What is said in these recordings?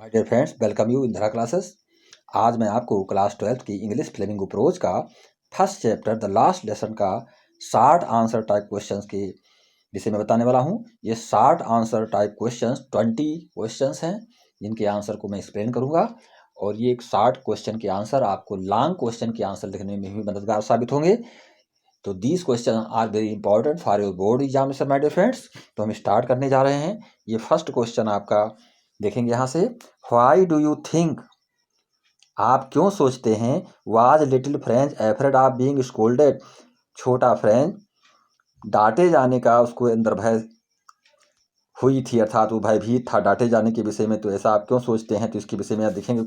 My dear friends, welcome you in Dhara classes. आज मैं आपको क्लास 12 की इंग्लिश फ्लेमिंग अप्रोच का first chapter the last lesson का शार्ट आंसर टाइप क्वेश्चंस के विषय में बताने वाला हूं। ये short answer type questions 20 questions हैं जिनके आंसर को मैं एक्सप्लेन करूंगा, और ये एक शार्ट क्वेश्चन के आंसर आपको लॉन्ग क्वेश्चन के आंसर लिखने में भी मददगार साबित होंगे। तो these question are very important for your board examination my dear friends. तो हम स्टार्ट करने जा रहे हैं। ये फर्स्ट क्वेश्चन आपका देखेंगे यहाँ से। व्हाई डू यू थिंक, आप क्यों सोचते हैं, was little French afraid of being scolded, छोटा फ्रेंच डांटे जाने का उसको अंदर भय हुई थी, अर्थात वो भयभीत था डांटे जाने के विषय में। तो ऐसा आप क्यों सोचते हैं, तो इसके विषय में आप देखेंगे।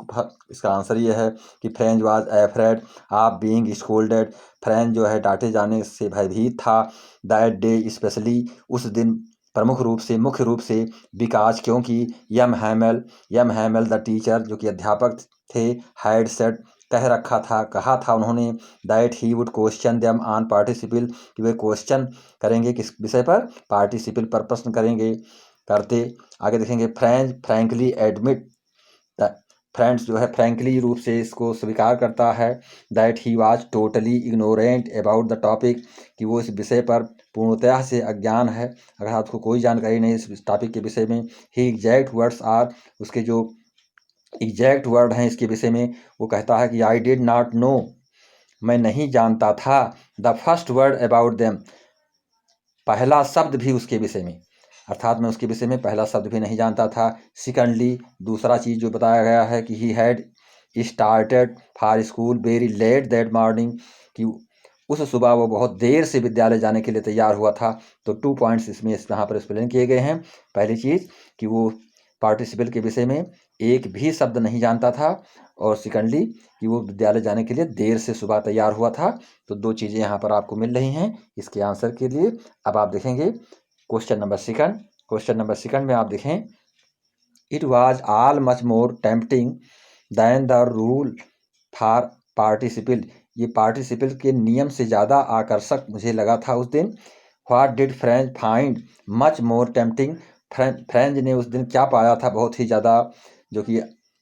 इसका आंसर ये है कि French was afraid of being scolded, French जो है डांटे जाने से भयभीत था। दैट डे स्पेशली, उस दिन प्रमुख रूप से, मुख्य रूप से, बिकॉज क्योंकि यम हैमल द टीचर जो कि अध्यापक थे, हैड सेड कह रखा था, कहा था उन्होंने, that he would question them on participle, कि वे क्वेश्चन करेंगे किस विषय पर, पार्टिसिपल पर प्रश्न करेंगे, करते। आगे देखेंगे फ्रेंच फ्रैंकली एडमिट, फ्रेंड्स जो है फ्रैंकली रूप से इसको स्वीकार करता है, that he was totally ignorant about the topic, कि वो इस विषय पर पूर्णतः से अज्ञान है, अगर आपको कोई जानकारी नहीं इस टॉपिक के विषय में। ही एग्जैक्ट वर्ड्स आर, उसके जो एग्जैक्ट वर्ड हैं इसके विषय में, वो कहता है कि आई डिड नॉट नो, मैं नहीं जानता था, the first word about them, पहला शब्द भी उसके विषय में, अर्थात मैं उसके विषय में पहला शब्द भी नहीं जानता था। सेकंडली, दूसरा चीज़ जो बताया गया है कि he had started for school very let that morning, कि उस सुबह वो बहुत देर से विद्यालय जाने के लिए तैयार हुआ था। तो 2 पॉइंट्स इसमें यहाँ पर एक्सप्लेन किए गए हैं। पहली चीज़ कि वो पार्टिसिपल के विषय में एक भी शब्द नहीं जानता था, और सेकंडली कि वो विद्यालय जाने के लिए देर से सुबह तैयार हुआ था। तो 2 चीज़ें यहाँ पर आपको मिल रही हैं इसके आंसर के लिए। अब आप देखेंगे क्वेश्चन नंबर सेकंड में आप देखें, it was all much more tempting than the rule for participle, ये पार्टिसिपल के नियम से ज़्यादा आकर्षक मुझे लगा था उस दिन। What did French find much more tempting, French ने उस दिन क्या पाया था बहुत ही ज़्यादा जो कि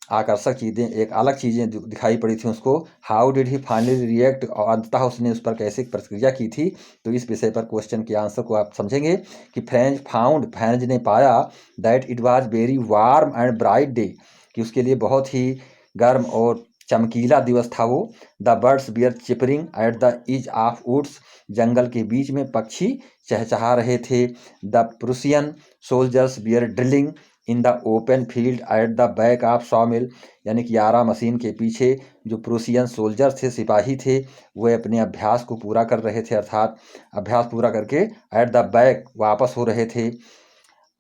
आकर्षक चीज़ें, एक अलग चीज़ें दिखाई पड़ी थी उसको। How did he finally react, और अंततः उसने उस पर कैसे प्रतिक्रिया की थी। तो इस विषय पर क्वेश्चन के आंसर को आप समझेंगे कि फ्रेंच ने पाया that it was very warm and bright day, कि उसके लिए बहुत ही गर्म और चमकीला दिवस था वो। The birds were chirping at the edge of woods, जंगल के बीच में पक्षी चहचहा रहे थे। The Prussian soldiers were drilling in the open field at the back of sawmill, यानी कि आरा मशीन के पीछे जो प्रूसियन सोल्जर थे, सिपाही थे, वे अपने अभ्यास को पूरा कर रहे थे, अर्थात अभ्यास पूरा करके एट द बैक वापस हो रहे थे।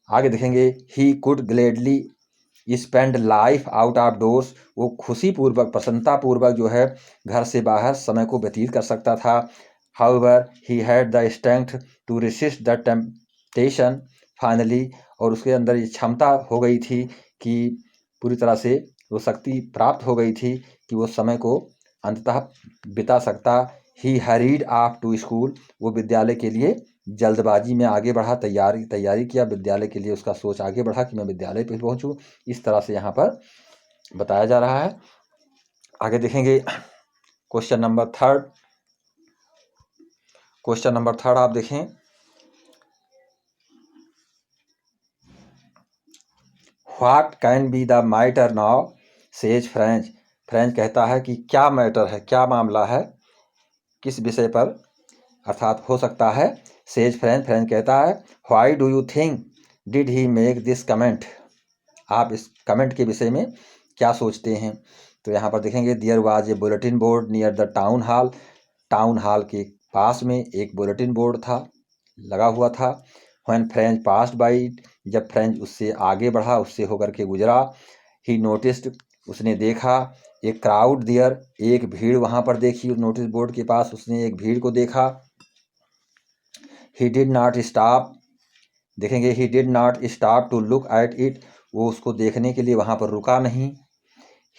आगे देखेंगे, he could gladly spend life out of doors, वो खुशीपूर्वक, प्रसन्नतापूर्वक जो है घर से बाहर समय को व्यतीत कर सकता था। However he had the strength to resist the temptation finally, और उसके अंदर ये क्षमता हो गई थी कि पूरी तरह से वो शक्ति प्राप्त हो गई थी कि वो समय को अंततः बिता सकता। ही हरीड ऑफ टू स्कूल, वो विद्यालय के लिए जल्दबाजी में आगे बढ़ा, तैयारी किया विद्यालय के लिए, उसका सोच आगे बढ़ा कि मैं विद्यालय पे पहुंचूं। इस तरह से यहाँ पर बताया जा रहा है। आगे देखेंगे क्वेश्चन नंबर थर्ड आप देखें, what can be the matter now says French, French कहता है कि क्या मैटर है, क्या मामला है, किस विषय पर अर्थात हो सकता है। सेज फ्रेंच कहता है, why do you think did he make this comment, आप इस कमेंट के विषय में क्या सोचते हैं। तो यहाँ पर देखेंगे, there was a bulletin board near the town hall के पास में एक बुलेटिन बोर्ड था, लगा हुआ था। When French passed by it, जब फ्रेंच उससे आगे बढ़ा, उससे होकर के गुजरा। ही नोटिस्ड, उसने देखा, एक क्राउड देयर, एक भीड़ वहाँ पर देखी, नोटिस बोर्ड के पास उसने एक भीड़ को देखा। ही डिड नॉट स्टॉप, देखेंगे, he did not stop to look at it, वो उसको देखने के लिए वहाँ पर रुका नहीं।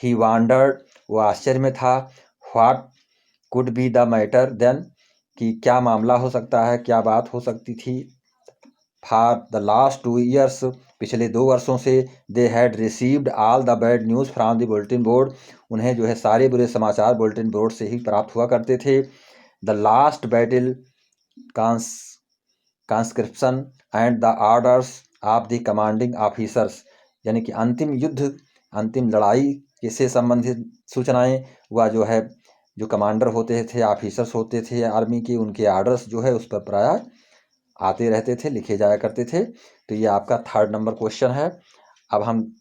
ही वांडर्ड, वो आश्चर्य में था। What could be the matter then, कि क्या मामला हो सकता है, क्या बात हो सकती थी। फॉर द लास्ट 2 ईयर्स, पिछले 2 वर्षों से they had received all the bad news from the bulletin board, उन्हें जो है सारे बुरे समाचार बुलेटिन बोर्ड से ही प्राप्त हुआ करते थे। The last battle conscription and the orders of the commanding officers, यानी कि अंतिम युद्ध, अंतिम लड़ाई से संबंधित सूचनाएं, वह जो है जो कमांडर होते थे, ऑफिसर्स होते थे आर्मी के, उनके ऑर्डर्स जो है उस पर प्राय आते रहते थे, लिखे जाया करते थे। तो ये आपका 3rd नंबर क्वेश्चन है। अब हम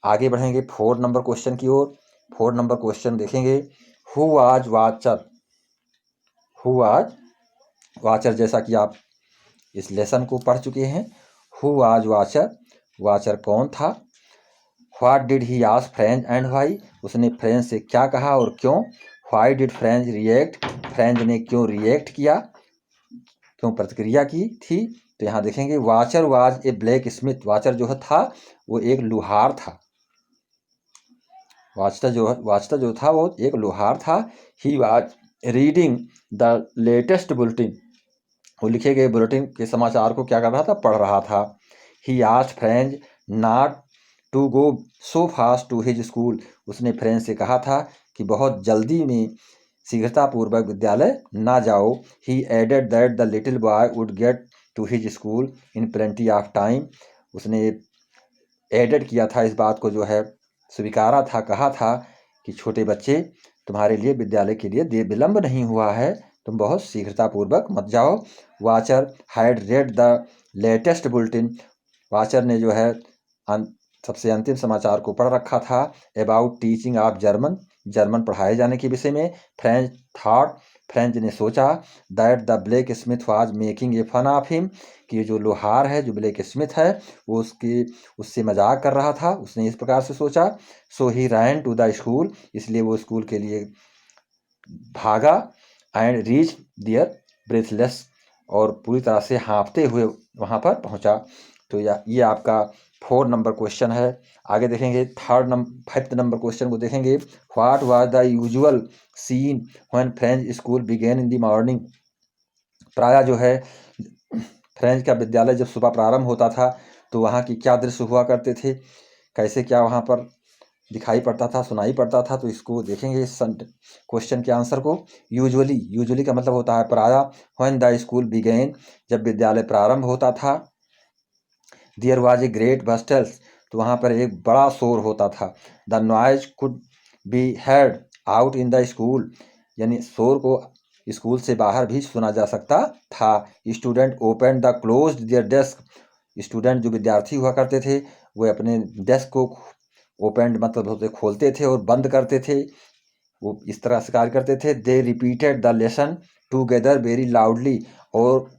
आगे बढ़ेंगे 4 नंबर क्वेश्चन की ओर। 4 नंबर क्वेश्चन देखेंगे, who was Wachter, who was Wachter, जैसा कि आप इस लेसन को पढ़ चुके हैं। हु वाज वाचर, वाचर कौन था। What did he ask French and why, उसने फ्रेंच से क्या कहा और क्यों। Why did French react, French ने क्यों रिएक्ट किया, क्यों प्रतिक्रिया की थी। तो यहाँ देखेंगे Wachter was a blacksmith, Wachter जो था वो एक लोहार था। वाचर जो था वो एक लोहार था। He was reading the latest bulletin, वो लिखे गए बुलेटिन के समाचार को क्या कर रहा था, पढ़ रहा था। He asked French not to go so fast to his school, उसने फ्रेंच से कहा था कि बहुत जल्दी में शीघ्रतापूर्वक विद्यालय ना जाओ। He added that the little boy would get to his school in plenty of time, उसने एडेड किया था, इस बात को जो है स्वीकारा था, कहा था कि छोटे बच्चे तुम्हारे लिए विद्यालय के लिए विलंब नहीं हुआ है, तुम बहुत शीघ्रतापूर्वक मत जाओ। Wachter had read the latest bulletin, Wachter ने जो है सबसे अंतिम समाचार को पढ़ रखा था। About teaching of German, German पढ़ाए जाने के विषय में। फ्रेंच थॉट, फ्रेंच ने सोचा that the blacksmith was making a fun of him, कि जो लोहार है, जो ब्लैक स्मिथ है, वो उससे मजाक कर रहा था, उसने इस प्रकार से सोचा। सो ही रैन टू द स्कूल, इसलिए वो स्कूल के लिए भागा। एंड रीच दियर ब्रेथलेस, और पूरी तरह से हाँफते हुए वहाँ पर पहुँचा। तो ये आपका 4 नंबर क्वेश्चन है। आगे देखेंगे 5th नंबर क्वेश्चन को देखेंगे। What was the usual scene when French school began in the morning, प्रायः जो है फ्रेंच का विद्यालय जब सुबह प्रारंभ होता था तो वहाँ की क्या दृश्य हुआ करते थे, कैसे क्या वहाँ पर दिखाई पड़ता था, सुनाई पड़ता था। तो इसको देखेंगे इस क्वेश्चन के आंसर को। यूजुअली का मतलब होता है प्रायः। व्हेन द स्कूल बिगेन, जब विद्यालय प्रारंभ होता था। There was a great bustles, तो वहाँ पर एक बड़ा शोर होता था। The noise could be heard out in the school, यानी शोर को स्कूल से बाहर भी सुना जा सकता था। Student open the closed their desk, student जो विद्यार्थी हुआ करते थे वे अपने डेस्क को ओपन मतलब होते खोलते थे और बंद करते थे, वो इस तरह से कार्य करते थे। They repeated the lesson together very loudly, और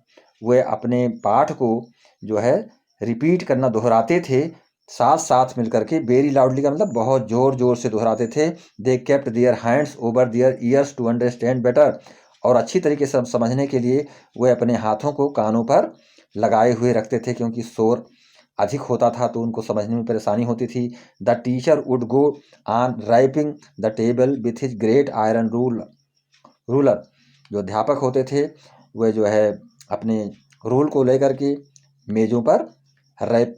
वे अपने पाठ को जो है रिपीट करना, दोहराते थे साथ साथ मिलकर के। वेरी लाउडली का मतलब बहुत जोर जोर से दोहराते थे। They kept their hands over their ears to understand better, और अच्छी तरीके से समझने के लिए वे अपने हाथों को कानों पर लगाए हुए रखते थे, क्योंकि शोर अधिक होता था तो उनको समझने में परेशानी होती थी। The teacher would go on ripening the table with his great iron ruler, जो अध्यापक होते थे वे जो है अपने रूल को लेकर के मेजों पर रैप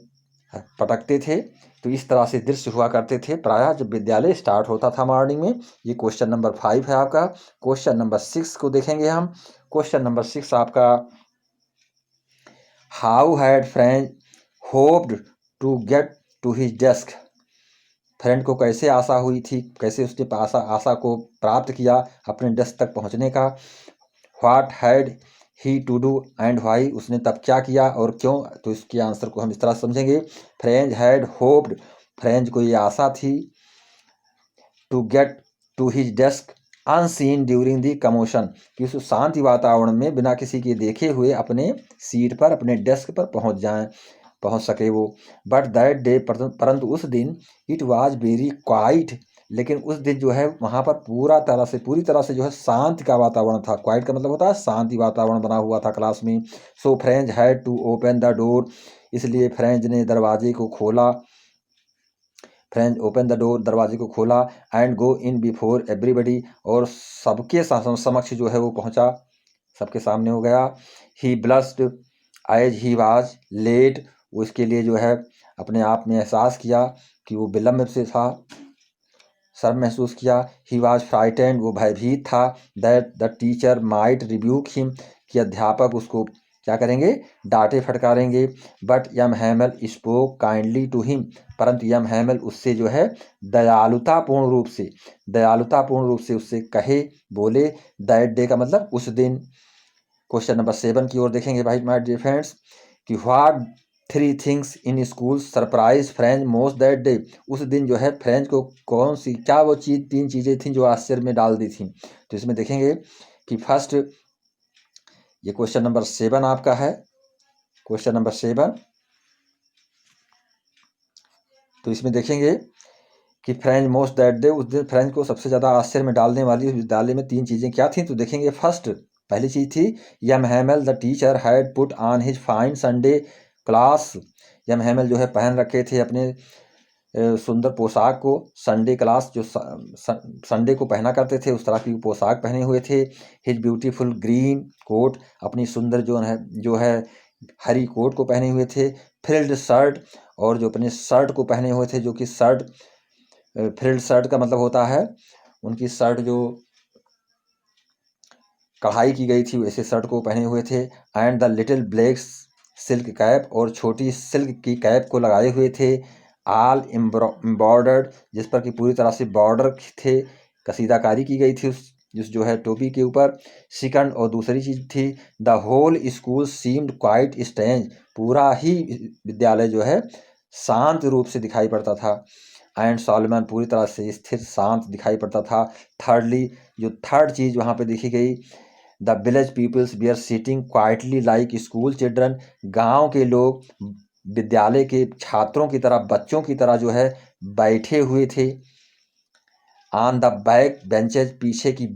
पटकते थे। तो इस तरह से दृश्य हुआ करते थे प्रायः जब विद्यालय स्टार्ट होता था मॉर्निंग में। ये क्वेश्चन नंबर 5 है आपका। क्वेश्चन नंबर 6 को देखेंगे हम। क्वेश्चन नंबर 6 आपका, how had French hoped to get to his desk, friend को कैसे आशा हुई थी, कैसे उसने आशा को प्राप्त किया अपने डेस्क तक पहुंचने का। What had he to do and why, उसने तब क्या किया और क्यों। तो इसके आंसर को हम इस तरह समझेंगे। फ्रेंच हैड होप्ड, फ्रेंच को ये आशा थी, to get to his desk unseen during the commotion, कि उस शांति वातावरण में बिना किसी के देखे हुए अपने सीट पर, अपने डेस्क पर पहुंच सके वो। बट दैट डे, परंतु उस दिन, इट वाज वेरी क्वाइट, लेकिन उस दिन जो है वहाँ पर पूरी तरह से जो है शांति का वातावरण था। क्वाइट का मतलब होता है शांति वातावरण बना हुआ था क्लास में। So French had to open the door, इसलिए फ्रेंच ने दरवाजे को खोला। फ्रेंच ओपन द डोर, दरवाजे को खोला। And go in before everybody, और सबके समक्ष जो है वो पहुंचा, सबके सामने हो गया। He blushed as he was late, उसके लिए जो है अपने आप में एहसास किया कि वो विलम्ब से था, शर्म महसूस किया। ही वॉज फ्राइटेंड, वो भयभीत था। That the teacher might rebuke him, कि अध्यापक उसको क्या करेंगे, डांटे फटकारेंगे। But M Hamel spoke kindly to him, परंतु यम हैमल उससे जो है दयालुतापूर्ण रूप से उससे कहे, बोले। दैट डे का मतलब उस दिन। क्वेश्चन नंबर 7 की ओर देखेंगे भाई माय डियर फ्रेंड्स, कि what 3 things in school surprise French most that day. उस दिन जो है फ्रेंच को कौन सी, क्या वो 3 चीज़ें थी जो आश्चर्य में डाल दी थी। तो इसमें देखेंगे कि फर्स्ट, ये क्वेश्चन नंबर 7 आपका है, क्वेश्चन नंबर 7। तो इसमें देखेंगे कि फ्रेंच मोस्ट दैट डे, उस दिन फ्रेंच को सबसे ज़्यादा आश्चर्य में डालने वाली विद्यालय में 3 चीज़ें क्या थी। तो देखेंगे फर्स्ट, पहली चीज़ थी M Hamel the teacher had put on his fine Sunday clothes. M Hamel जो है पहन रखे थे अपने सुंदर पोशाक को, संडे क्लास जो संडे को पहना करते थे उस तरह की पोशाक पहने हुए थे। हिज ब्यूटीफुल ग्रीन कोट, अपनी सुंदर जो है हरी कोट को पहने हुए थे। फ्रिल्ड शर्ट, और जो अपने शर्ट को पहने हुए थे, जो कि शर्ट, फ्रिल्ड शर्ट का मतलब होता है उनकी शर्ट जो कढ़ाई की गई थी वैसे शर्ट को पहने हुए थे। And the little black silk cap, और छोटी सिल्क की कैप को लगाए हुए थे। आल एम्ब्रॉयडर्ड, जिस पर कि पूरी तरह से बॉर्डर थे, कसीदाकारी की गई थी उस जो है टोपी के ऊपर। सेकंड, और दूसरी चीज़ थी the whole school seemed quite strange, पूरा ही विद्यालय जो है शांत रूप से दिखाई पड़ता था। एंड सॉलोमन, पूरी तरह से स्थिर शांत दिखाई पड़ता था। थर्डली, जो थर्ड चीज़ वहाँ पे देखी गई, the village peoples we are sitting quietly like school children, गांव के लोग विद्यालय के छात्रों की तरह, बच्चों की तरह जो है बैठे हुए थे। ऑन द बैक बेंचेज, पीछे की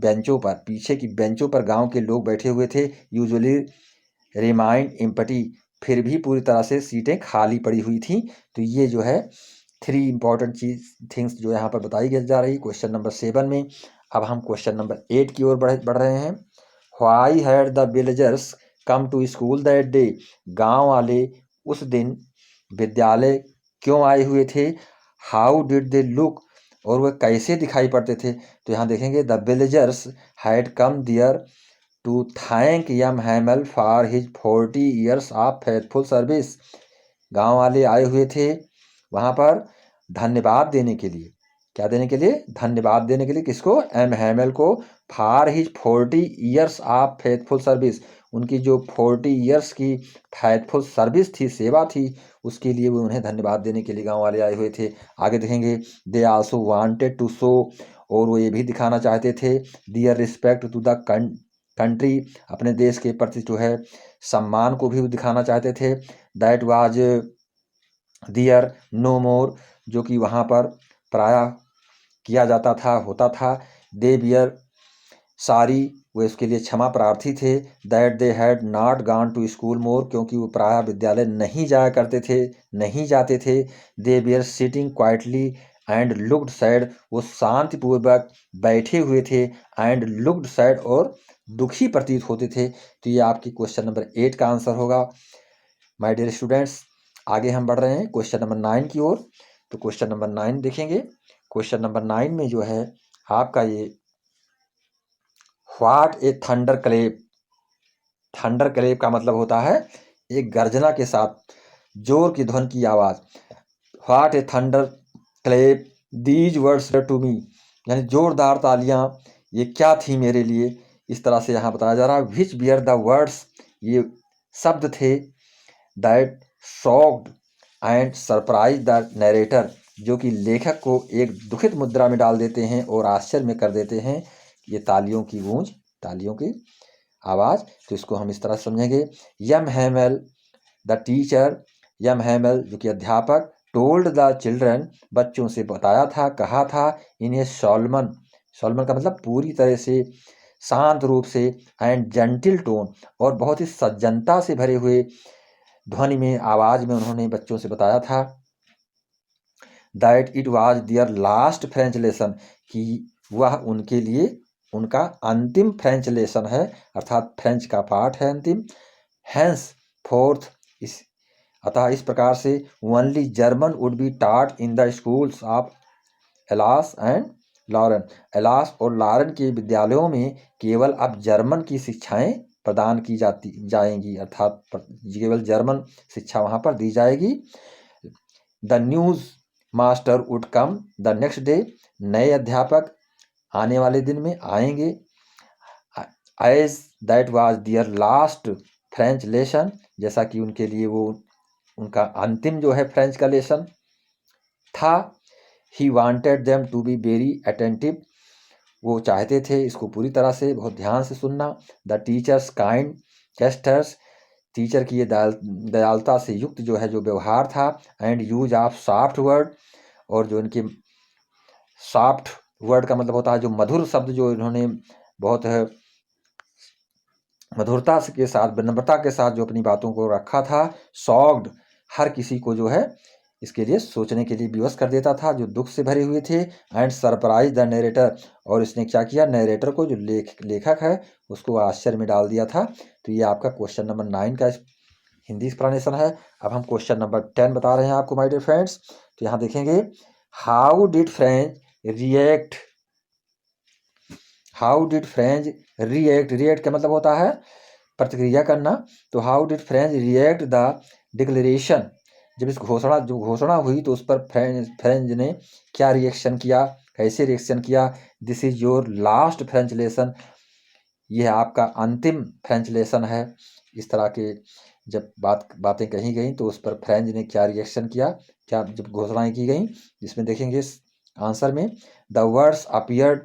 बेंचों पर गांव के लोग बैठे हुए थे। यूजुअली रिमाइंड एम्प्टी, फिर भी पूरी तरह से सीटें खाली पड़ी हुई थी। तो ये जो है 3 इंपॉर्टेंट थिंग्स जो यहाँ पर बताई जा रही क्वेश्चन नंबर 7 में। अब हम क्वेश्चन नंबर 8 की ओर बढ़ रहे हैं। Why had the villagers come to school that day, गांव वाले उस दिन विद्यालय क्यों आए हुए थे। हाउ डिड दे लुक, और वह कैसे दिखाई पड़ते थे। तो यहाँ देखेंगे the villagers had come there to thank M Hamel for his 40 years of faithful service, गांव वाले आए हुए थे वहाँ पर धन्यवाद देने के लिए। क्या देने के लिए, धन्यवाद देने के लिए। किसको, एम हैमल को। For his 40 years of faithful service, उनकी जो 40 ईयर्स की फेथफुल सर्विस थी, सेवा थी, उसके लिए वो उन्हें धन्यवाद देने के लिए गांव वाले आए हुए थे। आगे देखेंगे they also wanted to show, और वो ये भी दिखाना चाहते थे their respect to the country, अपने देश के प्रति जो है सम्मान को भी दिखाना चाहते थे। दैट वाज दियर नो मोर, जो कि वहाँ पर प्रायः किया जाता था, होता था। दे बियर सारी, वे उसके लिए क्षमा प्रार्थी थे। That they had not gone to school more, क्योंकि वो प्रायः विद्यालय नहीं जाया करते थे, नहीं जाते थे। दे beer sitting quietly and looked sad, वो शांतिपूर्वक बैठे हुए थे। एंड लुक्ड सैड, और दुखी प्रतीत होते थे। तो ये आपकी क्वेश्चन नंबर 8 का आंसर होगा माय डियर स्टूडेंट्स। आगे हम बढ़ रहे हैं क्वेश्चन नंबर 9 की ओर। तो क्वेश्चन नंबर 9 देखेंगे। क्वेश्चन नंबर 9 में जो है आपका ये what a thunder clap, thunder clap का मतलब होता है एक गर्जना के साथ जोर की ध्वनि की आवाज। What a thunder clap these words to me, यानी जोरदार तालियां ये क्या थी मेरे लिए, इस तरह से यहाँ बताया जा रहा है। विच बियर द वर्ड्स, ये शब्द थे that shocked and surprise the narrator, जो कि लेखक को एक दुखित मुद्रा में डाल देते हैं और आश्चर्य में कर देते हैं। ये तालियों की गूंज, तालियों की आवाज़। तो इसको हम इस तरह समझेंगे, यम Hamel the teacher, Yama Hamel जो कि अध्यापक, टोल्ड द चिल्ड्रन, बच्चों से बताया था, कहा था। इन्हें सॉलमन, सॉलमन का मतलब पूरी तरह से शांत रूप से, एंड जेंटिल टोन, और बहुत ही सज्जनता से भरे हुए ध्वनि में, आवाज में उन्होंने बच्चों से बताया था that it was their last French lesson, कि वह उनके लिए उनका अंतिम फ्रेंच लेसन है, अर्थात फ्रेंच का पाठ है अंतिम। हैंस फोर्थ, इस अतः इस प्रकार से only German would be taught in the schools of Alsace and Lorraine. Alsace और लॉरेन के विद्यालयों में केवल अब जर्मन की शिक्षाएं प्रदान की जाएंगी, अर्थात केवल जर्मन शिक्षा वहां पर दी जाएगी। The news master would come the next day. नए अध्यापक आने वाले दिन में आएंगे। As that was their last French lesson, जैसा कि उनके लिए वो उनका अंतिम जो है फ्रेंच का लेसन था। He wanted them to be very attentive, वो चाहते थे इसको पूरी तरह से बहुत ध्यान से सुनना। The teachers kind gestures, teacher की ये दयालुता से युक्त जो है जो व्यवहार था। And use of soft word, और जो इनके सॉफ्ट वर्ड का मतलब होता है जो मधुर शब्द जो इन्होंने बहुत मधुरता के साथ विनम्रता के साथ जो अपनी बातों को रखा था। सॉग्ड, हर किसी को जो है इसके लिए सोचने के लिए विवश कर देता था जो दुख से भरे हुए थे। एंड सरप्राइज द नरेटर, और इसने क्या किया, नरेटर को जो लेखक है उसको आश्चर्य में डाल दिया था। तो ये आपका क्वेश्चन नंबर 9 का हिंदी एक्सप्लेनेशन है। अब हम क्वेश्चन नंबर 10 बता रहे हैं आपको माय डियर फ्रेंड्स। तो यहाँ देखेंगे, how did French react. How did French react, react का मतलब होता है प्रतिक्रिया करना। तो how did French react the declaration, जब इस घोषणा हुई तो उस पर फ्रेंच ने क्या रिएक्शन किया, कैसे रिएक्शन किया। This is your last French lesson, यह आपका अंतिम फ्रेंच लेसन है। इस तरह के जब बातें कही गई तो उस पर फ्रेंच ने क्या रिएक्शन किया, क्या जब घोषणाएं की गई। जिसमें देखेंगे आंसर में, द वर्ड्स अपीयर्ड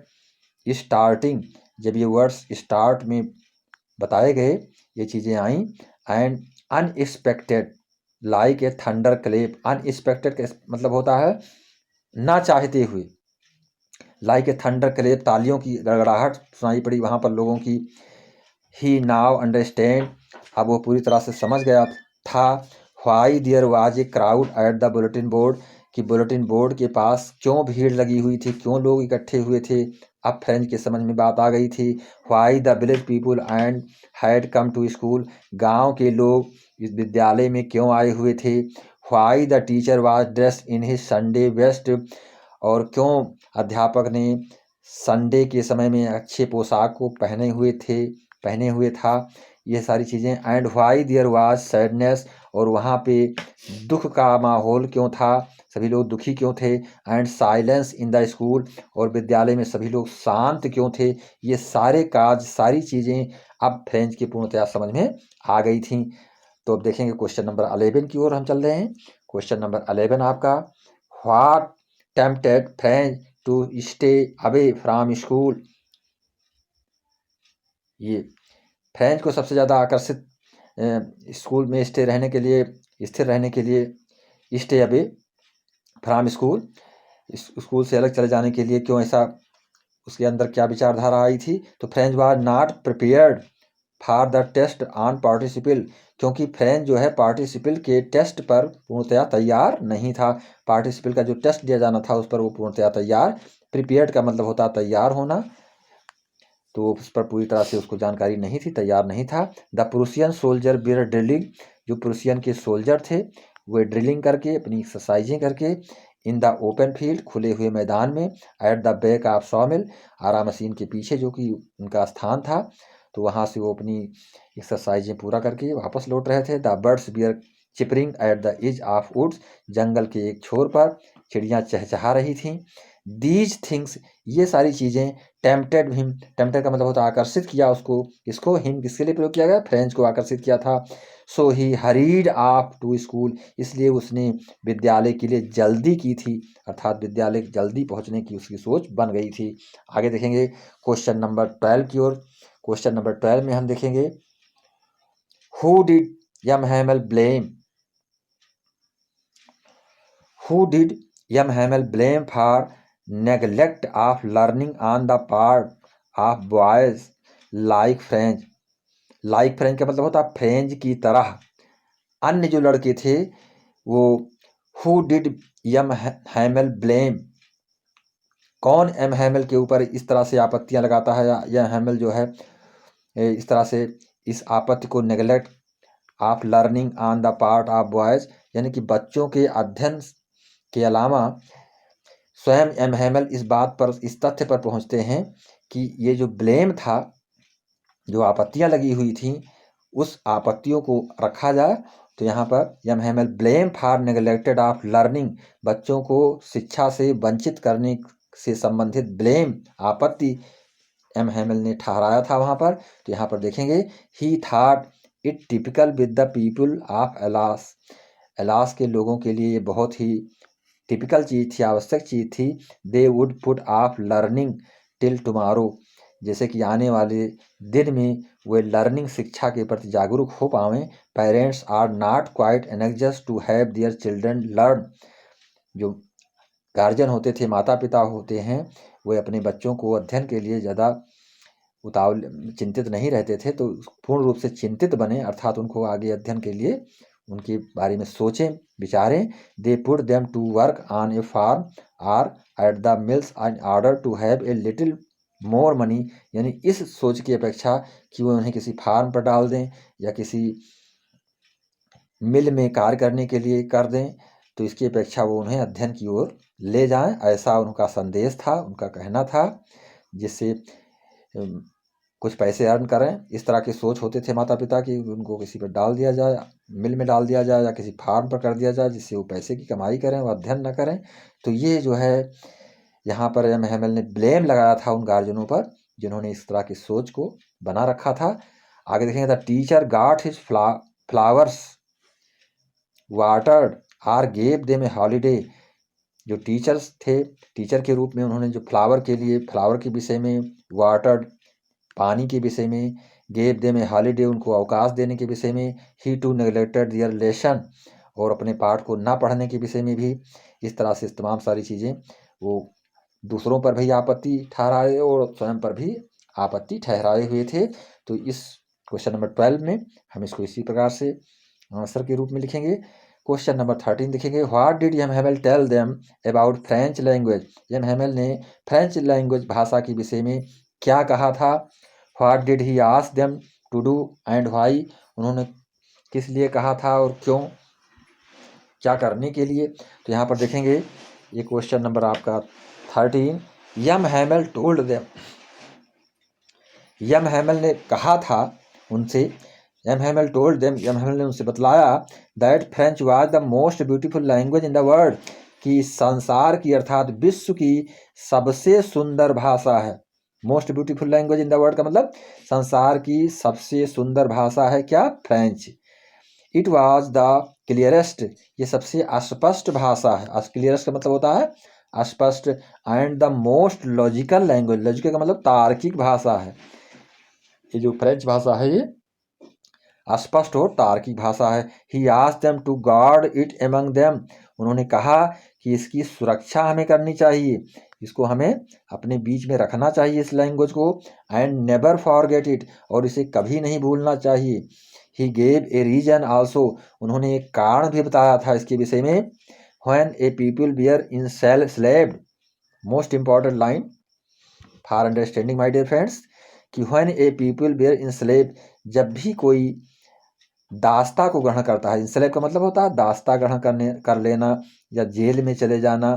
स्टार्टिंग, जब ये वर्ड्स स्टार्ट में बताए गए ये चीज़ें आईं। And unexpected like a thunder clap, unexpected का मतलब होता है ना चाहते हुए। लाइक ए थंडर क्लेप, तालियों की गड़गड़ाहट सुनाई पड़ी वहाँ पर लोगों की। ही नाउ अंडरस्टैंड, अब वो पूरी तरह से समझ गया था। Why there was a crowd at the bulletin board, कि बुलेटिन बोर्ड के पास क्यों भीड़ लगी हुई थी, क्यों लोग इकट्ठे हुए थे। अब फ्रेंच के समझ में बात आ गई थी। Why the village people and had come to school, गांव के लोग इस विद्यालय में क्यों आए हुए थे। Why the teacher was dressed in his Sunday best, और क्यों अध्यापक ने संडे के समय में अच्छे पोशाक को पहने हुए था। ये सारी चीज़ें। And why there was sadness, और वहाँ पे दुख का माहौल क्यों था, सभी लोग दुखी क्यों थे। And silence in the school, और विद्यालय में सभी लोग शांत क्यों थे। ये सारी चीज़ें अब फ्रेंच की पूर्णतया समझ में आ गई थी। तो अब देखेंगे क्वेश्चन नंबर 11 की ओर हम चल रहे हैं। क्वेश्चन नंबर 11 आपका, what tempted French to stay away from school. ये फ्रेंच को सबसे ज़्यादा आकर्षित स्कूल में स्थिर रहने के लिए stay away from school, school से अलग चले जाने के लिए क्यों ऐसा, उसके अंदर क्या विचारधारा आई थी। तो French was not prepared for the test on participle, क्योंकि फ्रेंच जो है पार्टिसिपल के टेस्ट पर पूर्णतया तैयार नहीं था। पार्टिसिपल का जो टेस्ट दिया जाना था उस पर वो पूर्णतया तैयार, प्रिपेयर्ड का मतलब होता है तैयार होना, तो उस पर पूरी तरह से उसको जानकारी नहीं थी, तैयार नहीं था। The Prussian soldier were drilling, जो प्रूसियन के सोल्जर थे वे ड्रिलिंग करके अपनी एक्सरसाइजें करके इन द ओपन फील्ड, खुले हुए मैदान में। At the back of sawmill, आरा मशीन के पीछे जो कि उनका स्थान था, तो वहाँ से वो अपनी एक्सरसाइजें पूरा करके वापस लौट रहे थे। The birds were chirping at the edge of woods, जंगल के एक छोर पर चिड़ियाँ चहचहा रही थीं। दीज थिंग्स, ये सारी चीज़ें टेम्पटेड हिम, टेम्पटेड का मतलब होता है आकर्षित किया उसको, किसको, हिम किसके लिए प्रयोग किया गया, फ्रेंच को आकर्षित किया था। सो ही हरीड ऑफ टू स्कूल, इसलिए उसने विद्यालय के लिए जल्दी की थी, अर्थात विद्यालय जल्दी पहुंचने की उसकी सोच बन गई थी। आगे देखेंगे क्वेश्चन नंबर 12 की ओर। क्वेश्चन नंबर 12 में हम देखेंगे, who did M Hamel blame, who did M Hamel blame for neglect of learning on the part of boys like French. Like French का मतलब होता है फ्रेंच की तरह अन्य जो लड़के थे वो। Who did M Hamel blame, कौन एम हैमल के ऊपर इस तरह से आपत्तियां लगाता है, या यह हैमल जो है इस तरह से इस आपत्ति को neglect of learning on the part of boys, यानी कि बच्चों के अध्ययन के अलावा स्वयं एम हैमल इस बात पर, इस तथ्य पर पहुंचते हैं कि ये जो ब्लेम था, जो आपत्तियां लगी हुई थी, उस आपत्तियों को रखा जाए। तो यहाँ पर M Hamel blame for neglected of learning, बच्चों को शिक्षा से वंचित करने से संबंधित ब्लेम, आपत्ति एम हैमल ने ठहराया था वहाँ पर। तो यहाँ पर देखेंगे, ही thought it typical with the people of alas, alas के लोगों के लिए ये बहुत ही टिपिकल चीज़ थी, आवश्यक चीज़ थी। They would put off learning till tomorrow, जैसे कि आने वाले दिन में वे लर्निंग, शिक्षा के प्रति जागरूक हो पाएँ। Parents are not quite anxious to have their children learn, जो गार्जियन होते थे, माता पिता होते हैं, वे अपने बच्चों को अध्ययन के लिए ज़्यादा उतावल, चिंतित नहीं रहते थे। तो पूर्ण रूप से चिंतित बने, अर्थात उनको आगे अध्ययन के लिए उनके बारे में सोचें, विचारें। They put them to work on a farm or at the mills in order to have a little more money, यानी इस सोच की अपेक्षा कि वो उन्हें किसी फार्म पर डाल दें या किसी मिल में कार्य करने के लिए कर दें, तो इसकी अपेक्षा वो उन्हें अध्ययन की ओर ले जाएं, ऐसा उनका संदेश था, उनका कहना था, जिससे कुछ पैसे अर्न करें। इस तरह की सोच होते थे माता पिता की, उनको किसी पर डाल दिया जाए, मिल में डाल दिया जाए या किसी फार्म पर कर दिया जाए, जिससे वो पैसे की कमाई करें, वो अध्ययन न करें। तो ये जो है यहाँ पर एम हैमल ने ब्लेम लगाया था उन गार्जियनों पर जिन्होंने इस तरह की सोच को बना रखा था। आगे देखेंगे, the teacher got his flowers watered or gave them a holiday, जो टीचर्स थे, टीचर के रूप में उन्होंने जो फ्लावर के लिए, फ्लावर के विषय में, वाटर्ड पानी के विषय में, गेव देम ए हॉलीडे उनको अवकाश देने के विषय में, ही टू नेग्लेक्टेड दियर लेसन और अपने पाठ को ना पढ़ने के विषय में भी। इस तरह से तमाम सारी चीज़ें वो दूसरों पर भी आपत्ति ठहराए और स्वयं पर भी आपत्ति ठहराए हुए थे। तो इस क्वेश्चन नंबर 12 में हम इसको इसी प्रकार से आंसर के रूप में लिखेंगे। क्वेश्चन नंबर 13 देखेंगे, what did M Hamel tell them about French language, M Hamel ने फ्रेंच लैंग्वेज भाषा के विषय में क्या कहा था। What did he ask them to do and why, उन्होंने किस लिए कहा था और क्यों, क्या करने के लिए। तो यहाँ पर देखेंगे, ये क्वेश्चन नंबर आपका 13, M Hamel told them, M Hamel ने कहा था उनसे, M Hamel told them, M Hamel ने उनसे बतलाया, that French was the most beautiful language in the world, कि संसार की अर्थात विश्व की सबसे सुंदर भाषा है। Most beautiful language in the world का मतलब संसार की सबसे सुंदर भाषा है क्या, French. It was the clearest, ये सबसे अस्पष्ट भाषा है। क्लियरेस्ट का मतलब होता है स्पष्ट। And the most logical language, logical का मतलब तार्किक भाषा है। ये जो फ्रेंच भाषा है ये स्पष्ट और तार्किक भाषा है। He asked them to guard it among them, उन्होंने कहा कि इसकी सुरक्षा हमें करनी चाहिए, इसको हमें अपने बीच में रखना चाहिए इस लैंग्वेज को। एंड नेवर फॉरगेट इट, और इसे कभी नहीं भूलना चाहिए। He gave a reason also, उन्होंने एक कारण भी बताया था इसके विषय में। When a people were enslaved, most important line for understanding my dear friends, कि when a people were enslave, जब भी कोई दास्ता को ग्रहण करता है, इंस्लेव का मतलब होता है दास्ता ग्रहण कर लेना या जेल में चले जाना।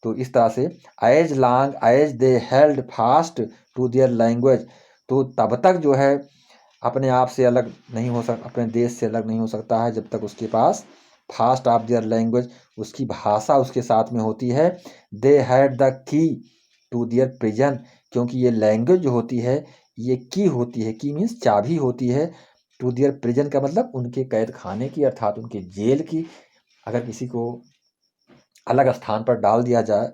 तो इस तरह से as long as they held fast to their language, तो तब तक जो है अपने आप से अलग नहीं हो सकता, अपने देश से अलग नहीं हो सकता है जब तक उसके पास फास्ट ऑफ देयर लैंग्वेज, उसकी भाषा उसके साथ में होती है। They had the key to their prison, क्योंकि ये लैंग्वेज जो होती है ये की होती है, की मीन्स चाबी होती है। टू देयर प्रिजन का मतलब उनके कैद खाने की, अर्थात उनके जेल की। अगर किसी को अलग स्थान पर डाल दिया जाए,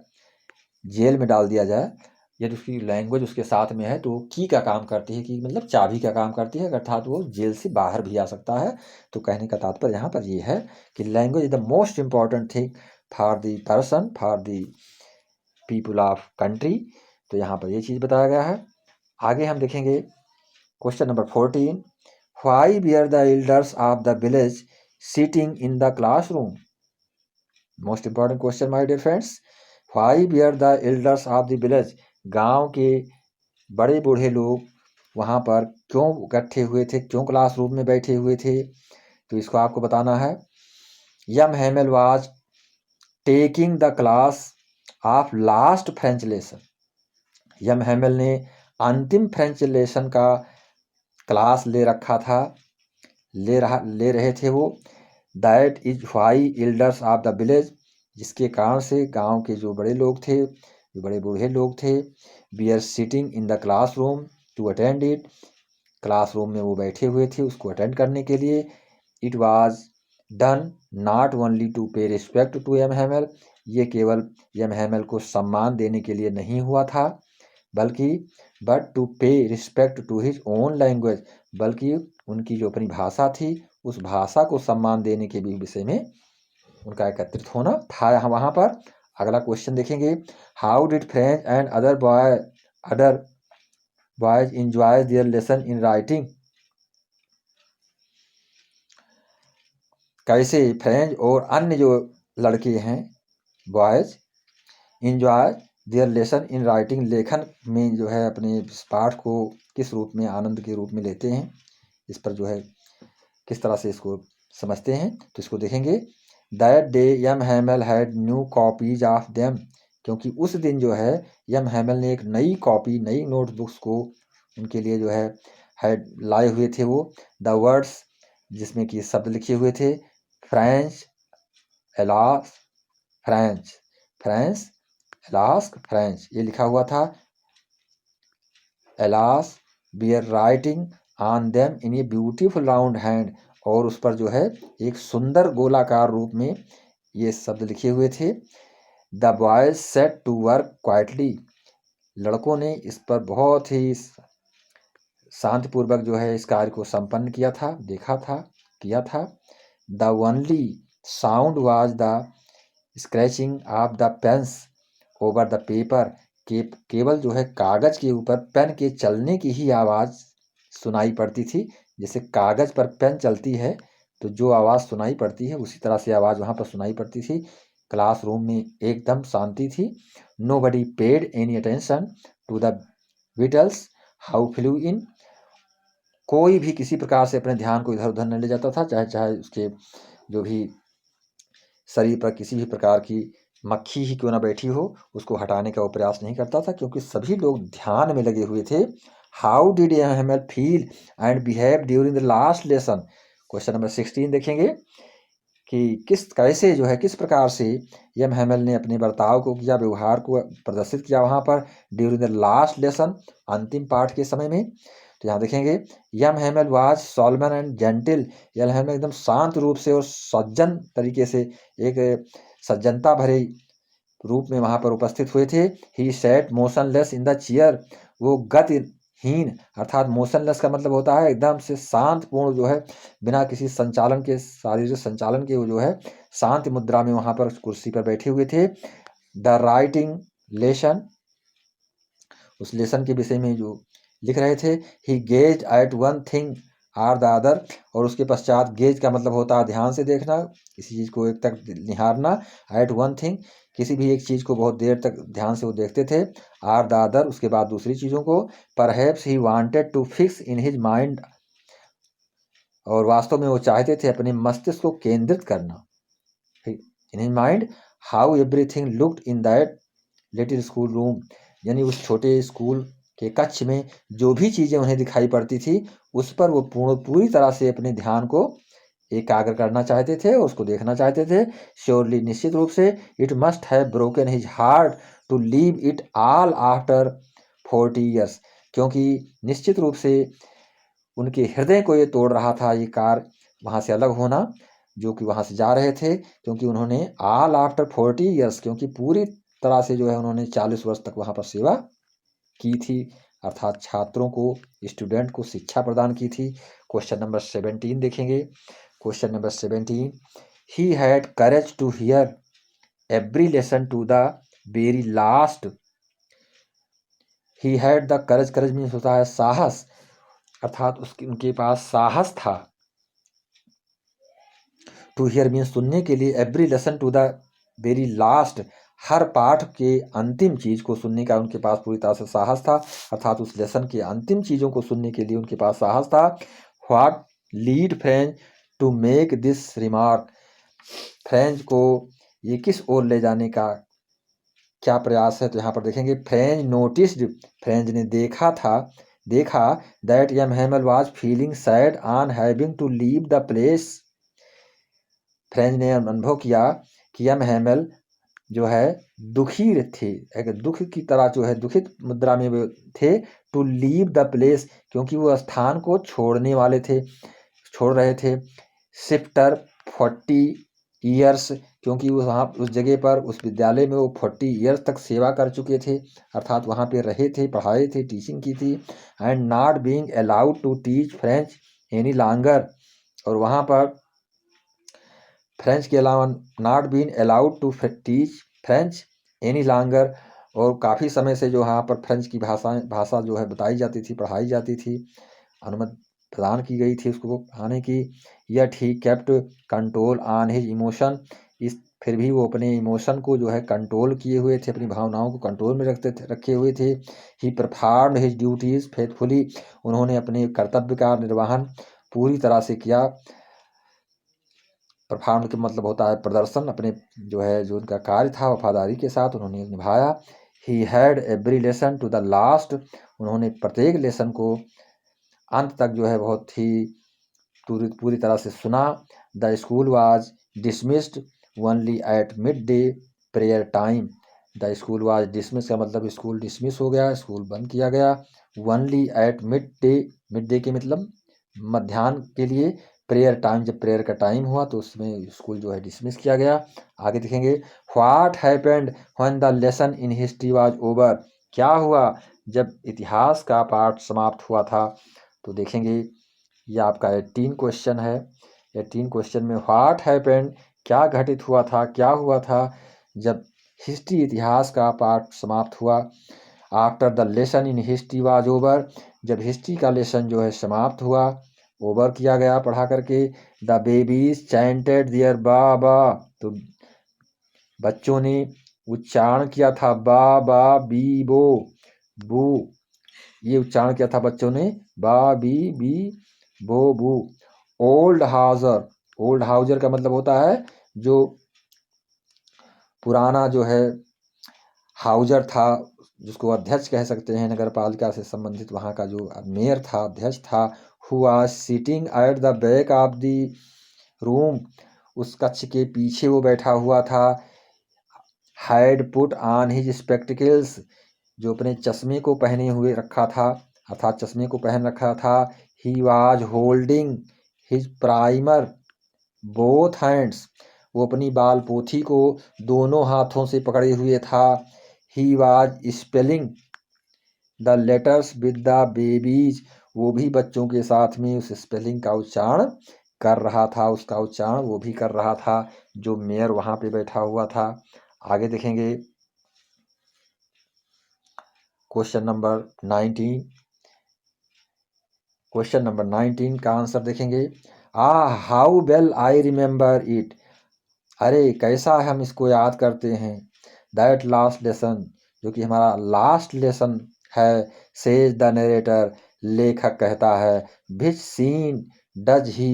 जेल में डाल दिया जाए, यदि उसकी लैंग्वेज उसके साथ में है तो वो की का काम करती है, की मतलब चाबी का काम करती है, अर्थात वो जेल से बाहर भी आ सकता है। तो कहने का तात्पर्य यहाँ पर ये है कि language is the most important thing for the person, for the people of country. तो यहाँ पर ये चीज़ बताया गया है। आगे हम देखेंगे question number 14, why were the elders of the village sitting in the classroom, most important question my dear friends. Why were the elders of the village, गांव के बड़े बूढ़े लोग वहाँ पर क्यों इकट्ठे हुए थे, क्यों क्लासरूम में बैठे हुए थे। तो इसको आपको बताना है। M Hamel was taking the class of last French lesson. M Hamel ने अंतिम फ्रेंच लेसन का क्लास ले रखा था, ले रहे थे वो। That is why elders of the village, जिसके कारण से गांव के जो बड़े लोग थे, जो बड़े बूढ़े लोग थे, we are sitting in the classroom to attend it, classroom में वो बैठे हुए थे उसको अटेंड करने के लिए। It was done not only to pay respect to M Hamel, ये केवल यम हेमल को सम्मान देने के लिए नहीं हुआ था, बल्कि but to pay respect to his own language, बल्कि उनकी जो अपनी भाषा थी उस भाषा को सम्मान देने के भी विषय में उनका एकत्रित होना था वहाँ पर। अगला क्वेश्चन देखेंगे, how did French and other boys enjoy there lesson in writing. कैसे फ्रेंच और अन्य जो लड़के हैं boys enjoy there lesson in writing, लेखन में जो है अपने पाठ को किस रूप में आनंद के रूप में लेते हैं, इस पर जो है किस तरह से इसको समझते हैं, तो इसको देखेंगे। That day M Hamel had new copies of them, क्योंकि उस दिन जो है यम हेमल ने एक नई कॉपी, नई नोटबुक्स को उनके लिए जो है लाए हुए थे वो। द वर्ड्स, जिसमें कि शब्द लिखे हुए थे, French alas French, French alas French, ये लिखा हुआ था। Alas we are writing on them in a beautiful round hand, और उस पर जो है एक सुंदर गोलाकार रूप में ये शब्द लिखे हुए थे। The boys set to work quietly, लड़कों ने इस पर बहुत ही शांतिपूर्वक जो है इस कार्य को संपन्न किया था, देखा था, किया था। The only sound was the scratching of the pens over the paper, केवल जो है कागज के ऊपर पेन के चलने की ही आवाज़ सुनाई पड़ती थी। जैसे कागज पर पेन चलती है तो जो आवाज़ सुनाई पड़ती है उसी तरह से आवाज़ वहाँ पर सुनाई पड़ती थी। क्लासरूम में एकदम शांति थी। Nobody paid any attention to the beetles how flew in, कोई भी किसी प्रकार से अपने ध्यान को इधर उधर नहीं ले जाता था, चाहे उसके जो भी शरीर पर किसी भी प्रकार की मक्खी ही क्यों ना बैठी हो, उसको हटाने का वो प्रयास नहीं करता था, क्योंकि सभी लोग ध्यान में लगे हुए थे। How did Hamel feel and behave during the last lesson, question number 16 देखेंगे कि कैसे जो है किस प्रकार से यम हेमल ने अपने बर्ताव को किया, व्यवहार को प्रदर्शित किया वहाँ पर ड्यूरिंग द लास्ट लेसन, अंतिम पाठ के समय में। तो यहाँ देखेंगे, यम Hamel was Solomon and gentle, यम हेमल एकदम शांत रूप से और सज्जन तरीके से, एक सज्जनता भरे रूप में वहाँ पर उपस्थित हुए थे। He sat motionless in the chair, वो गतिहीन, अर्थात मोशनलेस का मतलब होता है एकदम से शांत पूर्ण, जो है बिना किसी संचालन के, शारीरिक संचालन के, वो जो है शांत मुद्रा में वहाँ पर कुर्सी पर बैठे हुए थे। द राइटिंग लेसन, उस लेसन के विषय में जो लिख रहे थे। He gazed at one thing or the other, और उसके पश्चात गेज का मतलब होता है ध्यान से देखना, किसी चीज़ को एक तक निहारना। एट वन थिंग, किसी भी एक चीज़ को बहुत देर तक ध्यान से वो देखते थे। आर द अदर, उसके बाद दूसरी चीज़ों को। Perhaps he wanted to fix in his mind, और वास्तव में वो चाहते थे अपने मस्तिष्क को केंद्रित करना, इन his mind how everything looked in that little school room, यानी उस छोटे स्कूल के कक्ष में जो भी चीज़ें उन्हें दिखाई पड़ती थी उस पर वो पूरी तरह से अपने ध्यान को एकाग्र करना चाहते थे और उसको देखना चाहते थे। श्योरली, निश्चित रूप से, it must have broken his heart to leave it all after 40 years, क्योंकि निश्चित रूप से उनके हृदय को ये तोड़ रहा था ये कार्य, वहाँ से अलग होना, जो कि वहाँ से जा रहे थे, क्योंकि उन्होंने ऑल आफ्टर 40 ईयर्स, क्योंकि पूरी तरह से जो है उन्होंने 40 वर्ष तक वहाँ पर सेवा की थी, अर्थात छात्रों को, स्टूडेंट को शिक्षा प्रदान की थी। क्वेश्चन नंबर 17 देखेंगे। Question number 17, he had courage to hear every lesson to the very last. He had the courage, courage means होता है साहस, अर्थात उनके पास साहस था। टू हियर मीन्स सुनने के लिए, every lesson to the very last, हर पाठ के अंतिम चीज को सुनने का उनके पास पूरी तरह से साहस था, अर्थात उस लेसन के अंतिम चीजों को सुनने के लिए उनके पास साहस था। What lead French to make this remark. French को ये किस ओर ले जाने का क्या प्रयास है? तो यहाँ पर देखेंगे फ्रेंच नोटिस्ड, फ्रेंच ने देखा that M Hamel was feeling sad on having to leave the place. Franz ने अनुभव किया कि यम हेमल जो है दुखी थे, एक दुख की तरह जो है दुखित मुद्रा में वे थे। टू लीव द प्लेस, क्योंकि वो स्थान को छोड़ रहे थे। शिफ्टर 40 ईयर्स, क्योंकि वहाँ उस जगह पर उस विद्यालय में वो 40 ईयर्स तक सेवा कर चुके थे, अर्थात वहाँ पे रहे थे, पढ़ाए थे, टीचिंग की थी। And not being allowed to teach French any longer, और वहाँ पर फ्रेंच के अलावा not been allowed to teach French any longer, और काफ़ी समय से जो यहाँ पर फ्रेंच की भाषा जो है बताई जाती थी, पढ़ाई जाती थी, अनुमति प्रदान की गई थी उसको पढ़ाने की। Yet he kept control on his emotion, फिर भी वो अपने इमोशन को जो है कंट्रोल किए हुए थे, अपनी भावनाओं को कंट्रोल में रखे हुए थे। ही परफॉर्म्ड हिज ड्यूटीज फेथफुली, उन्होंने अपने कर्तव्य का निर्वहन पूरी तरह से किया। परफॉर्म का मतलब होता है प्रदर्शन, अपने जो उनका कार्य था वफादारी के साथ उन्होंने निभाया। He had every lesson to the last, उन्होंने प्रत्येक लेसन को अंत तक जो है बहुत ही पूरी तरह से सुना। The school was dismissed only at mid day prayer time, the school was dismiss का मतलब स्कूल डिसमिस हो गया, स्कूल बंद किया गया। ओनली एट मिड डे के मतलब मध्याह्न के लिए, प्रेयर टाइम जब प्रेयर का टाइम हुआ तो उसमें स्कूल जो है डिसमिस किया गया। आगे देखेंगे what happened when the lesson in history was over, क्या हुआ जब इतिहास का पाठ समाप्त हुआ था? तो देखेंगे ये आपका 18 क्वेश्चन है। 18 क्वेश्चन में व्हाट हैपेंड, क्या घटित हुआ था, क्या हुआ था जब हिस्ट्री इतिहास का पाठ समाप्त हुआ। After the lesson in history was over, जब हिस्ट्री का लेसन जो है समाप्त हुआ, ओवर किया गया पढ़ा करके। द बेबीज चैंटेड दियर बाबा, तो बच्चों ने उच्चारण किया था बा बी बो बू, ये उच्चारण किया था बच्चों ने बा बी बी बो बू। ओल्ड हाउजर का मतलब होता है जो पुराना जो है हाउजर था, जिसको अध्यक्ष कह सकते हैं, नगर पालिका से संबंधित वहाँ का जो मेयर था, अध्यक्ष था। Who was sitting at the back of the room, उस कक्ष के पीछे वो बैठा हुआ था। Had put on his spectacles, जो अपने चश्मे को पहने हुए रखा था, अर्थात चश्मे को पहन रखा था। He was holding his primer both hands, वो अपनी बाल पोथी को दोनों हाथों से पकड़े हुए था। He was spelling the letters with the babies, वो भी बच्चों के साथ में उस स्पेलिंग का उच्चारण कर रहा था, उसका उच्चारण वो भी कर रहा था जो मेयर वहाँ पे बैठा हुआ था। आगे देखेंगे क्वेश्चन नंबर 19। क्वेश्चन नंबर 19 का आंसर देखेंगे how well I remember it, अरे कैसा हम इसको याद करते हैं। दैट लास्ट लेसन, जो कि हमारा लास्ट लेसन है। सेज द नरेटर, लेखक कहता है। Which scene does he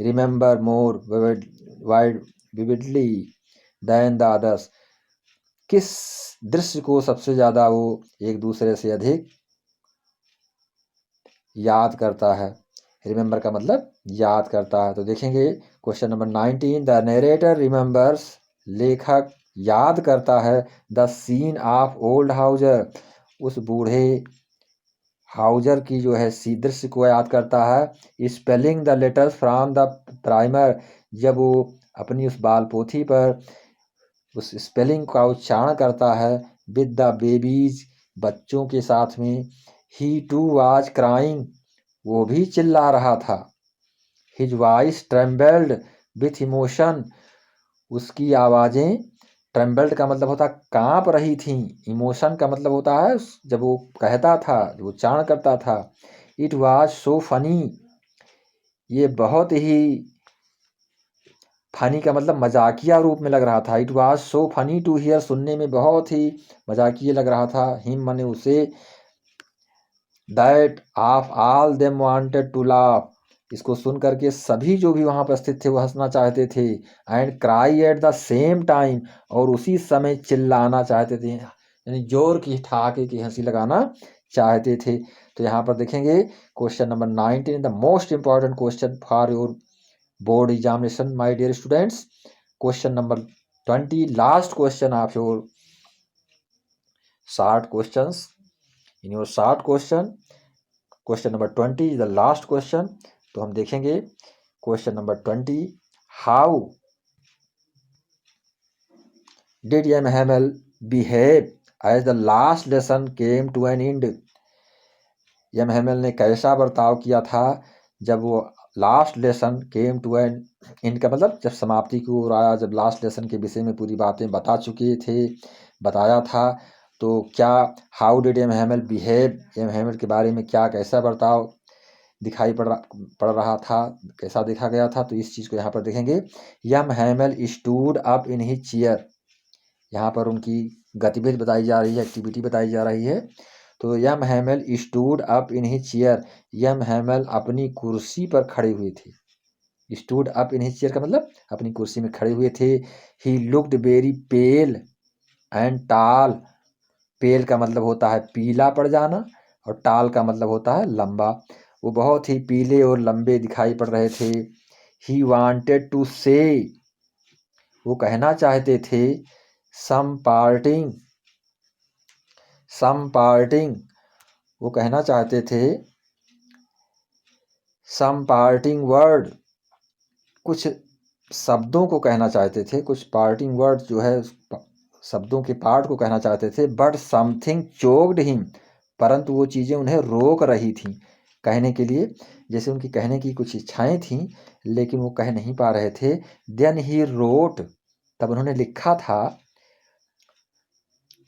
remember more vividly than the others, किस दृश्य को सबसे ज़्यादा वो एक दूसरे से अधिक याद करता है। रिमेंबर का मतलब याद करता है। तो देखेंगे question number 19, the narrator remembers, लेखक याद करता है। The scene of old Hauser, उस बूढ़े हाउजर की जो है सी दृश्य को याद करता है। Spelling the letters from the primer, जब वो अपनी उस बाल पोथी पर उस स्पेलिंग का उच्चारण करता है। विद द बेबीज, बच्चों के साथ में। ही टू वाज क्राइंग, वो भी चिल्ला रहा था। His voice trembled with emotion, उसकी आवाज़ें, ट्रेम्बल्ड का मतलब होता कांप रही थी, इमोशन का मतलब होता है जब वो कहता था, जो उच्चारण करता था। इट वाज सो फनी, ये बहुत ही, फनी का मतलब मजाकिया रूप में लग रहा था। It was so funny to hear, सुनने में बहुत ही मजाकिया लग रहा था। हिम माने उसे, that of all them wanted to laugh, इसको सुन करके सभी जो भी वहाँ पर स्थित थे वो हंसना चाहते थे। And cry at the same time, और उसी समय चिल्लाना चाहते थे, यानी जोर की ठहाके की हंसी लगाना चाहते थे। तो यहाँ पर देखेंगे question number 19, the most important question for your board examination my dear students. Question number 20, last question of your short questions in your short question number 20 is the last question. तो हम देखेंगे question number 20, how did M Hamel behave as the last lesson came to an end. M Hamel ने कैसा बर्ताव किया था जब वो last lesson came to an and का मतलब जब समाप्ति की ओर आया, जब लास्ट लेसन के विषय में पूरी बातें बता चुके थे, बताया था। तो क्या how did M Hamel behave, M Hamel के बारे में क्या कैसा बर्ताव दिखाई पड़ रहा था, कैसा देखा गया था। तो इस चीज़ को यहाँ पर देखेंगे। M Hamel stood up in his chair, यहाँ पर उनकी गतिविधि बताई जा रही है, एक्टिविटी बताई जा रही है। तो M Hamel stood up in his chair, M Hamel अपनी कुर्सी पर खड़े हुए थे। Stood up in his chair का मतलब अपनी कुर्सी में खड़े हुए थे। He looked very pale and tall, pale का मतलब होता है पीला पड़ जाना, और टाल का मतलब होता है लंबा। वो बहुत ही पीले और लंबे दिखाई पड़ रहे थे। ही वांटेड टू से, वो कहना चाहते थे, सम पार्टिंग, वो कहना चाहते थे सम पार्टिंग वर्ड, कुछ शब्दों को कहना चाहते थे, कुछ पार्टिंग वर्ड जो है शब्दों के पार्ट को कहना चाहते थे। बट समथिंग चोक्ड हिम, परंतु वो चीज़ें उन्हें रोक रही थीं कहने के लिए, जैसे उनकी कहने की कुछ इच्छाएं थीं लेकिन वो कह नहीं पा रहे थे। देन ही रोट, तब उन्होंने लिखा था,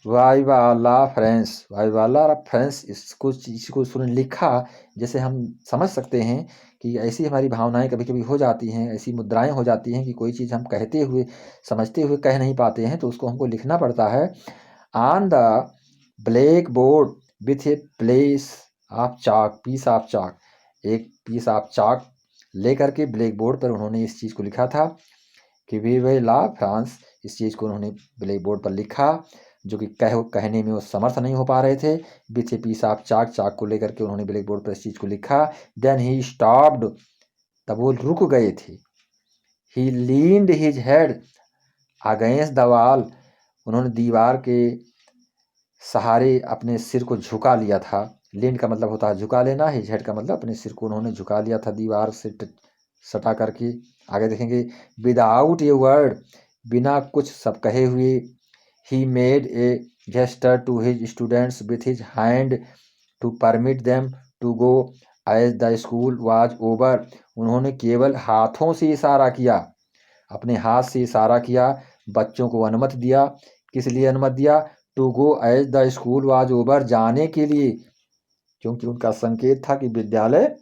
वाइवाला फ्रेंड्स, इसको सुन लिखा, जैसे हम समझ सकते हैं कि ऐसी हमारी भावनाएं कभी कभी हो जाती हैं, ऐसी मुद्राएं हो जाती हैं कि कोई चीज़ हम कहते हुए समझते हुए कह नहीं पाते हैं, तो उसको हमको लिखना पड़ता है। On the blackboard with a piece of chalk, एक पीस ऑफ चाक लेकर के ब्लैक बोर्ड पर उन्होंने इस चीज़ को लिखा था कि वी वे ला फ्रांस। इस चीज़ को उन्होंने ब्लैक बोर्ड पर लिखा, जो कि कहने में वो समर्थ नहीं हो पा रहे थे। विथ ए पीस ऑफ चाक को लेकर के उन्होंने ब्लैक बोर्ड पर इस चीज़ को लिखा। देन ही स्टॉप्ड, तब वो रुक गए थे। He leaned his head against the wall, उन्होंने दीवार के सहारे अपने सिर को झुका लिया था। लीन का मतलब होता है झुका लेना, हिज हेड का मतलब अपने सिर को उन्होंने झुका लिया था दीवार से सटा करके। आगे देखेंगे, विदाउट ए वर्ड, बिना कुछ सब कहे हुए। He made a gesture to his students with his hand to permit them to go as the school was over, उन्होंने केवल हाथों से इशारा किया, अपने हाथ से इशारा किया, बच्चों को अनुमति दिया। किस लिए अनुमति दिया? To go as the school was over, जाने के लिए, क्योंकि उनका संकेत था कि विद्यालय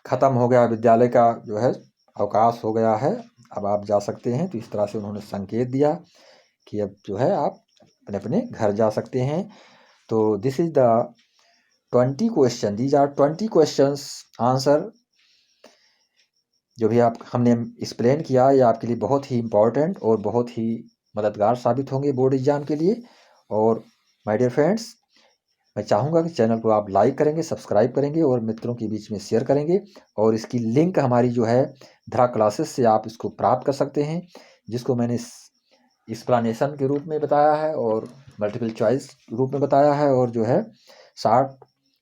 खत्म हो गया, विद्यालय का जो है अवकाश हो गया है, अब आप जा सकते हैं। तो इस तरह से उन्होंने संकेत दिया कि अब जो है आप अपने अपने घर जा सकते हैं। तो this is the 20 question, these are 20 questions answer, जो भी आप हमने एक्सप्लेन किया, ये आपके लिए बहुत ही इम्पोर्टेंट और बहुत ही मददगार साबित होंगे बोर्ड एग्जाम के लिए। और माय डियर फ्रेंड्स, मैं चाहूँगा कि चैनल को आप लाइक करेंगे, सब्सक्राइब करेंगे और मित्रों के बीच में शेयर करेंगे। और इसकी लिंक हमारी जो है धरा क्लासेस से आप इसको प्राप्त कर सकते हैं, जिसको मैंने एक्सप्लेनेशन के रूप में बताया है और मल्टीपल चॉइस रूप में बताया है, और जो है 60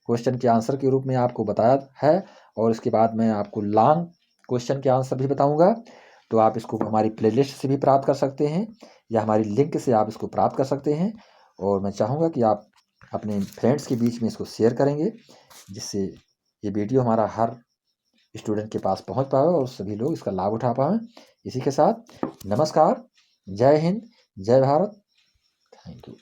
क्वेश्चन के आंसर के रूप में आपको बताया है। और इसके बाद मैं आपको लॉन्ग क्वेश्चन के आंसर भी बताऊंगा। तो आप इसको हमारी प्लेलिस्ट से भी प्राप्त कर सकते हैं या हमारी लिंक से आप इसको प्राप्त कर सकते हैं। और मैं चाहूँगा कि आप अपने फ्रेंड्स के बीच में इसको शेयर करेंगे, जिससे ये वीडियो हमारा हर स्टूडेंट के पास पहुंच पाए और सभी लोग इसका लाभ उठा पाएँ। इसी के साथ नमस्कार, जय हिंद, जय भारत, थैंक यू।